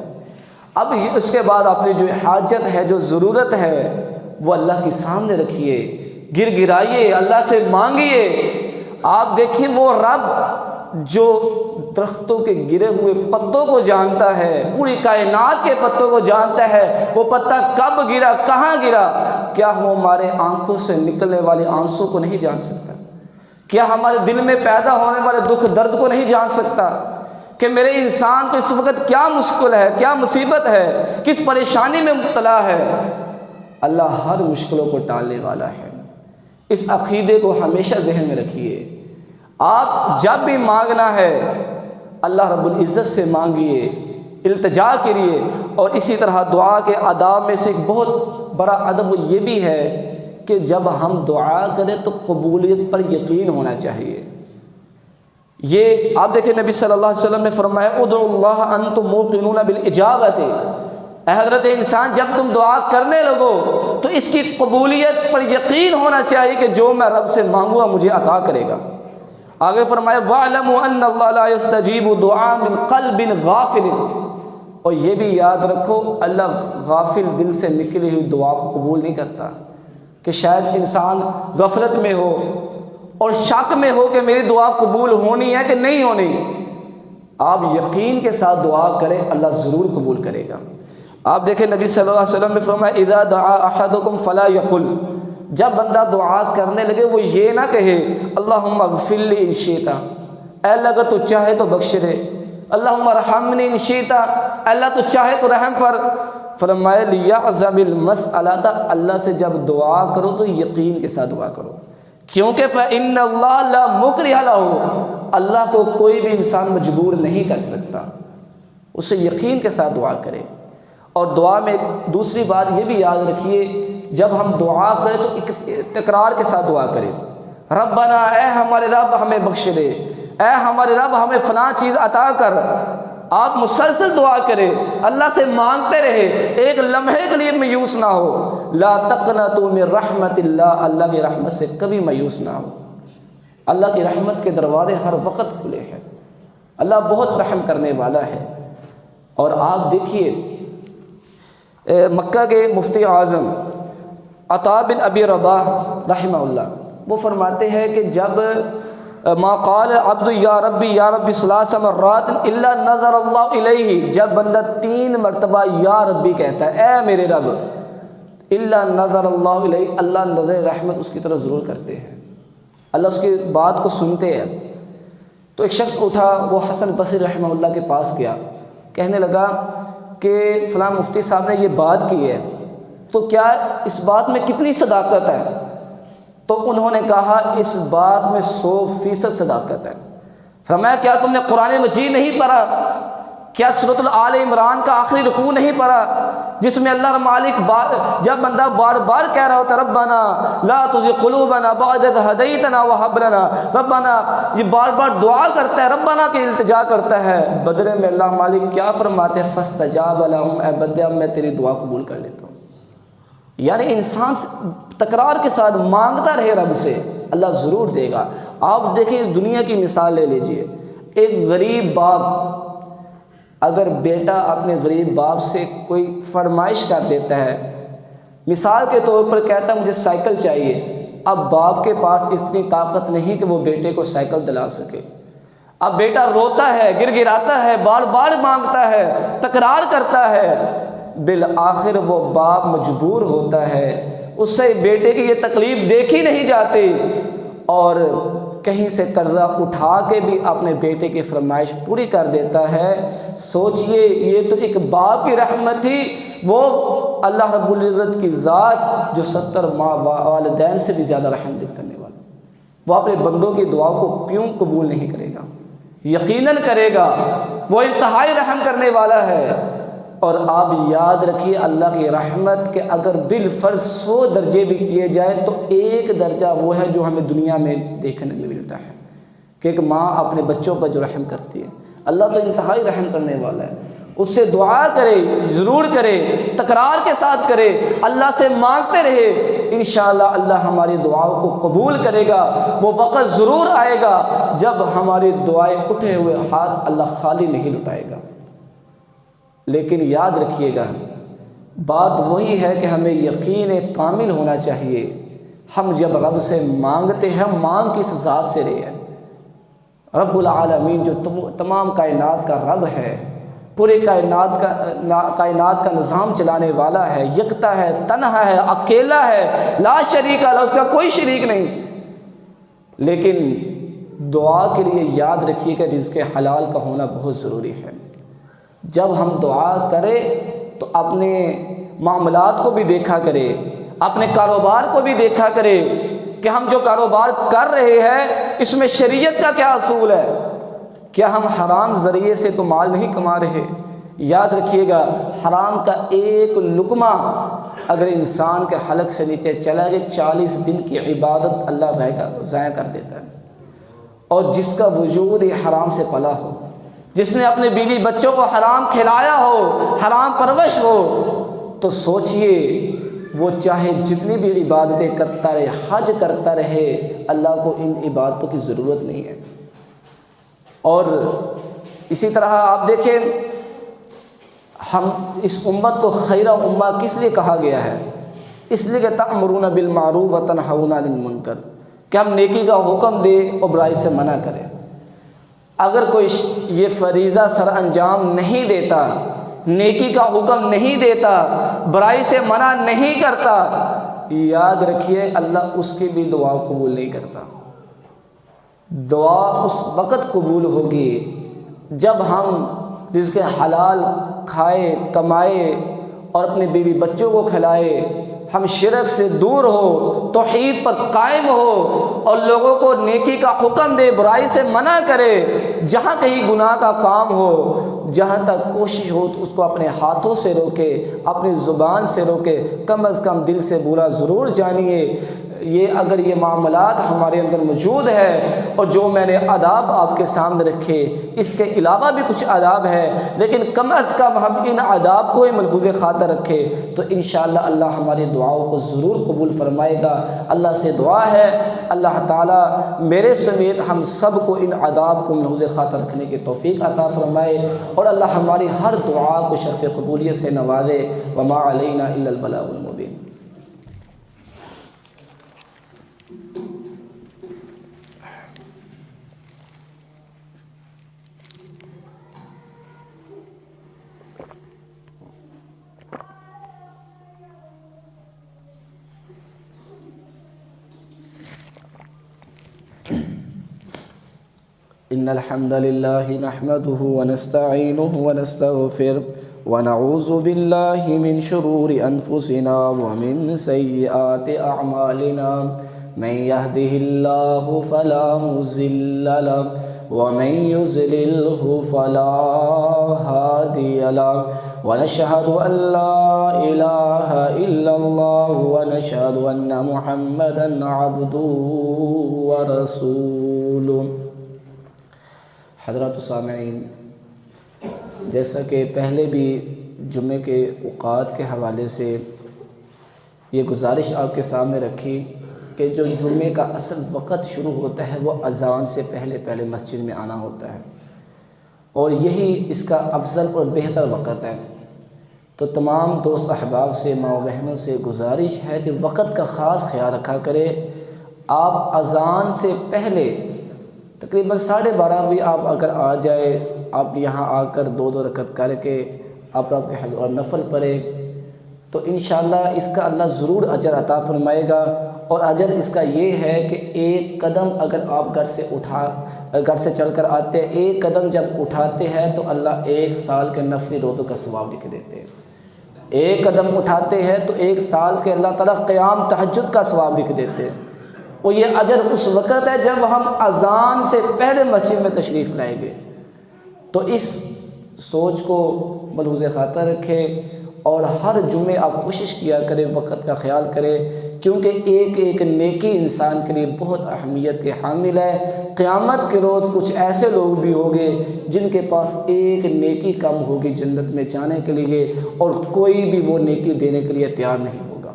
اب اس کے بعد اپنی جو حاجت ہے، جو ضرورت ہے، وہ اللہ کے سامنے رکھیے، گر گرائیے، اللہ سے مانگیے۔ آپ دیکھیں وہ رب جو درختوں کے گرے ہوئے پتوں کو جانتا ہے، پوری کائنات کے پتوں کو جانتا ہے، وہ پتا کب گرا، کہاں گرا، کیا وہ ہمارے آنکھوں سے نکلنے والے آنسو کو نہیں جان سکتا؟ کیا ہمارے دل میں پیدا ہونے والے دکھ درد کو نہیں جان سکتا؟ کہ میرے انسان کو اس وقت کیا مشکل ہے، کیا مصیبت ہے، کس پریشانی میں مبتلا ہے؟ اللہ ہر مشکلوں کو ٹالنے والا ہے۔ اس عقیدے کو ہمیشہ ذہن میں رکھیے۔ آپ جب بھی مانگنا ہے اللہ رب العزت سے مانگیے، التجا کریے، اور اسی طرح دعا کے آداب میں سے ایک بہت بڑا ادب یہ بھی ہے کہ جب ہم دعا کریں تو قبولیت پر یقین ہونا چاہیے۔ یہ آپ دیکھیں نبی صلی اللہ علیہ وسلم نے فرمایا ادعوا اللہ انتم موقنون بالاجابۃ، اے حضرت انسان جب تم دعا کرنے لگو تو اس کی قبولیت پر یقین ہونا چاہیے کہ جو میں رب سے مانگوں گا مجھے عطا کرے گا۔ آگے فرمایا وَاعْلَمُوا أَنَّ اللَّهَ لَا يَسْتَجِيبُ دُعَاءً مِّن قَلْبٍ غَافِلٍ، اور یہ بھی یاد رکھو اللہ غافل دل سے نکلی ہوئی دعا کو قبول نہیں کرتا۔ کہ شاید انسان غفلت میں ہو اور شک میں ہو کہ میری دعا قبول ہونی ہے کہ نہیں ہونی، آپ یقین کے ساتھ دعا کریں، اللہ ضرور قبول کرے گا۔ آپ دیکھیں نبی صلی اللہ علیہ وسلم نے فرمایا اذا دعا احدکم فلا یقل، جب بندہ دعا کرنے لگے وہ یہ نہ کہے اللہم اغفر لی ان شئت، اے اللہ اگر تو چاہے تو بخش دے، اللہم ارحمنی ان شئت، اے اللہ تو چاہے تو رحم پر۔ فرمایا لیعظم المسألہ، اللہ سے جب دعا کرو تو یقین کے ساتھ دعا کرو، کیونکہ فإن اللہ لا مکرہ لہ، اللہ کو کوئی بھی انسان مجبور نہیں کر سکتا، اسے یقین کے ساتھ دعا کرے۔ اور دعا میں دوسری بات یہ بھی یاد رکھیے، جب ہم دعا کریں تو تکرار کے ساتھ دعا کریں۔ ربنا، اے ہمارے رب ہمیں بخش دے، اے ہمارے رب ہمیں فلاں چیز عطا کر۔ آپ مسلسل دعا کریں، اللہ سے مانگتے رہے، ایک لمحے کے لیے مایوس نہ ہو۔ لا تقنطوا من رحمت اللہ، اللہ کی رحمت سے کبھی مایوس نہ ہو۔ اللہ کی رحمت کے دروازے ہر وقت کھلے ہیں، اللہ بہت رحم کرنے والا ہے۔ اور آپ دیکھیے مکہ کے مفتی اعظم عطا بن ابی رباح رحمہ اللہ، وہ فرماتے ہیں کہ جب ما قال عبد یا ربی ثلاث مرات الا نظر اللہ الیہ، جب بندہ 3 مرتبہ یا ربی کہتا ہے، اے میرے رب، الا نظر اللہ الیہ، اللہ نظر رحمت اس کی طرف ضرور کرتے ہیں، اللہ اس کی بات کو سنتے ہیں۔ تو ایک شخص اٹھا، وہ حسن بصری رحمہ اللہ کے پاس گیا، کہنے لگا کہ فلاں مفتی صاحب نے یہ بات کی ہے تو کیا اس بات میں کتنی صداقت ہے؟ تو انہوں نے کہا اس بات میں 100% صداقت ہے۔ فرمایا کیا تم نے قرآن مجید نہیں پڑھا؟ کیا سورۃ آل عمران کا آخری رکوع نہیں پڑھا جس میں اللہ مالک جب بندہ بار بار کہہ رہا ہوتا ربنا لا تزغ قلوبنا بعد اذ ہدیتنا وہب لنا، ربنا یہ بار بار دعا کرتا ہے، ربنا کی التجا کرتا ہے، بدلے میں اللہ مالک کیا فرماتے ہیں فاستجاب لهم، اے بندے اب میں تیری دعا قبول کر لیتا ہوں۔ یعنی انسان تکرار کے ساتھ مانگتا رہے رب سے، اللہ ضرور دے گا۔ آپ دیکھیں اس دنیا کی مثال لے لیجئے، ایک غریب باپ اگر بیٹا اپنے غریب باپ سے کوئی فرمائش کر دیتا ہے، مثال کے طور پر کہتا ہے مجھے سائیکل چاہیے، اب باپ کے پاس اتنی طاقت نہیں کہ وہ بیٹے کو سائیکل دلا سکے، اب بیٹا روتا ہے، گر گراتا ہے، بار بار مانگتا ہے، تکرار کرتا ہے، بالآخر وہ باپ مجبور ہوتا ہے، اس سے بیٹے کی یہ تکلیف دیکھی نہیں جاتی اور کہیں سے قرضہ اٹھا کے بھی اپنے بیٹے کی فرمائش پوری کر دیتا ہے۔ سوچئے یہ تو ایک باپ کی رحمت تھی، وہ اللہ رب العزت کی ذات جو 70 والدین سے بھی زیادہ رحم کرنے والا، وہ اپنے بندوں کی دعا کو کیوں قبول نہیں کرے گا؟ یقیناً کرے گا، وہ انتہائی رحم کرنے والا ہے۔ اور آپ یاد رکھیے اللہ کی رحمت کہ اگر بالفرض 100 درجے بھی کیے جائے تو ایک درجہ وہ ہے جو ہمیں دنیا میں دیکھنے میں ملتا ہے کہ ایک ماں اپنے بچوں پر جو رحم کرتی ہے۔ اللہ تو انتہائی رحم کرنے والا ہے، اس سے دعا کرے، ضرور کرے، تکرار کے ساتھ کرے، اللہ سے مانگتے رہے، انشاءاللہ اللہ ہماری دعاؤں کو قبول کرے گا۔ وہ وقت ضرور آئے گا جب ہماری دعائیں اٹھے ہوئے ہاتھ اللہ خالی نہیں لٹائے گا۔ لیکن یاد رکھیے گا، بات وہی ہے کہ ہمیں یقین کامل ہونا چاہیے۔ ہم جب رب سے مانگتے ہیں، مانگ کس ذات سے رہے ہیں؟ رب العالمین جو تمام کائنات کا رب ہے، پورے کائنات کا نظام چلانے والا ہے، یکتا ہے، تنہا ہے، اکیلا ہے، لا شریک ہے، اس کا کوئی شریک نہیں۔ لیکن دعا کے لیے یاد رکھیے کہ رزق حلال کا ہونا بہت ضروری ہے۔ جب ہم دعا کریں تو اپنے معاملات کو بھی دیکھا کرے، اپنے کاروبار کو بھی دیکھا کرے کہ ہم جو کاروبار کر رہے ہیں اس میں شریعت کا کیا اصول ہے، کیا ہم حرام ذریعے سے تو مال نہیں کما رہے؟ یاد رکھیے گا، حرام کا ایک لقمہ اگر انسان کے حلق سے نیچے چلا گیا 40 دن کی عبادت اللہ ضائع کر دیتا ہے۔ اور جس کا وجود حرام سے پلا ہو، جس نے اپنے بیوی بچوں کو حرام کھلایا ہو، حرام پرورش ہو، تو سوچئے وہ چاہے جتنی بھی عبادتیں کرتا رہے، حج کرتا رہے، اللہ کو ان عبادتوں کی ضرورت نہیں ہے۔ اور اسی طرح آپ دیکھیں، ہم اس امت کو خیر امہ کس لیے کہا گیا ہے؟ اس لیے کہ تأمرون بالمعروف وتنہون عن المنکر، کہ ہم نیکی کا حکم دیں اور برائی سے منع کریں۔ اگر کوئی یہ فریضہ سر انجام نہیں دیتا، نیکی کا حکم نہیں دیتا، برائی سے منع نہیں کرتا، یاد رکھیے اللہ اس کی بھی دعا قبول نہیں کرتا۔ دعا اس وقت قبول ہوگی جب ہم رزق حلال کھائے، کمائے اور اپنے بیوی بچوں کو کھلائے، ہم شرک سے دور ہو، توحید پر قائم ہو اور لوگوں کو نیکی کا حکم دے، برائی سے منع کرے۔ جہاں کہیں گناہ کا کام ہو، جہاں تک کوشش ہو تو اس کو اپنے ہاتھوں سے روکے، اپنی زبان سے روکے، کم از کم دل سے برا ضرور جانیے۔ اگر یہ معاملات ہمارے اندر موجود ہے، اور جو میں نے آداب آپ کے سامنے رکھے، اس کے علاوہ بھی کچھ آداب ہے، لیکن کم از کم ہم ان آداب کو ہی ملحوظ خاطر رکھے تو انشاءاللہ اللہ ہماری دعاؤں کو ضرور قبول فرمائے گا۔ اللہ سے دعا ہے اللہ تعالیٰ میرے سمیت ہم سب کو ان آداب کو ملحوظ خاطر رکھنے کی توفیق عطا فرمائے، اور اللہ ہماری ہر دعا کو شرف قبولیت سے نوازے۔ وما علینا الا البلاغ المبین۔ ان الحمد للہ نحمده ونستعینه ونستغفره ونعوذ باللہ من شرور انفسنا ومن سیئات اعمالنا، من يهده الله فلا مضل له ومن يضلل فلا هادي له، ونشهد ان لا اله الا الله ونشهد ان محمدا عبده ورسوله۔ حضرات سامعین، جیسا کہ پہلے بھی جمعے کے اوقات کے حوالے سے یہ گزارش آپ کے سامنے رکھی کہ جو جمعے کا اصل وقت شروع ہوتا ہے وہ اذان سے پہلے مسجد میں آنا ہوتا ہے، اور یہی اس کا افضل اور بہتر وقت ہے۔ تو تمام دوست احباب سے، ماں و بہنوں سے گزارش ہے کہ وقت کا خاص خیال رکھا کرے۔ آپ اذان سے پہلے تقریباً 12:30 بھی آپ اگر آ جائے، آپ یہاں آ کر 2 رکعت کر کے آپ رب کے حضور اور نفل پڑھیں تو انشاءاللہ اس کا اللہ ضرور اجر عطا فرمائے گا۔ اور اجر اس کا یہ ہے کہ ایک قدم اگر آپ گھر سے چل کر آتے ہیں، ایک قدم جب اٹھاتے ہیں تو اللہ 1 سال کے نفلی روزوں کا ثواب لکھ دیتے ہیں۔ ایک قدم اٹھاتے ہیں تو 1 سال کے اللہ تعالیٰ قیام تہجد کا ثواب لکھ دیتے ہیں۔ اور یہ اجر اس وقت ہے جب ہم اذان سے پہلے مسجد میں تشریف لائیں گے۔ تو اس سوچ کو ملحوظ خاطر رکھیں اور ہر جمعے آپ کوشش کیا کریں، وقت کا خیال کریں، کیونکہ ایک ایک نیکی انسان کے لیے بہت اہمیت کے حامل ہے۔ قیامت کے روز کچھ ایسے لوگ بھی ہوں گے جن کے پاس ایک نیکی کم ہوگی جنت میں جانے کے لیے، اور کوئی بھی وہ نیکی دینے کے لیے تیار نہیں ہوگا۔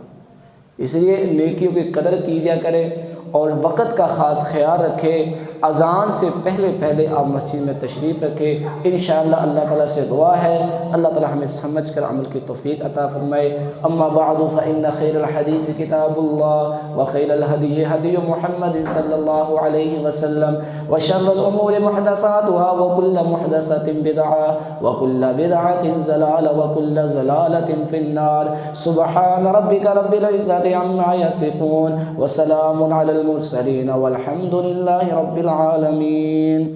اس لیے نیکیوں کی قدر کیا کریں اور وقت کا خاص خیال رکھیں۔ اذان سے پہلے آپ مسجد میں تشریف رکھیں۔ انشاءاللہ اللہ تعالیٰ سے دعا ہے اللہ تعالیٰ ہمیں سمجھ کر عمل کی توفیق عطا فرمائے۔ اما بعد فإن خیر الحدیث کتاب اللہ وخیر الہدی ہدی محمد صلی اللہ علیہ وسلم وشر الامور محدثاتها وكل محدثة بدعة وكل بدعة ضلالة وكل ضلالة في النار۔ سبحان ربك رب العزة عما يصفون وسلام على المرسلين والحمد لله رب العالمين۔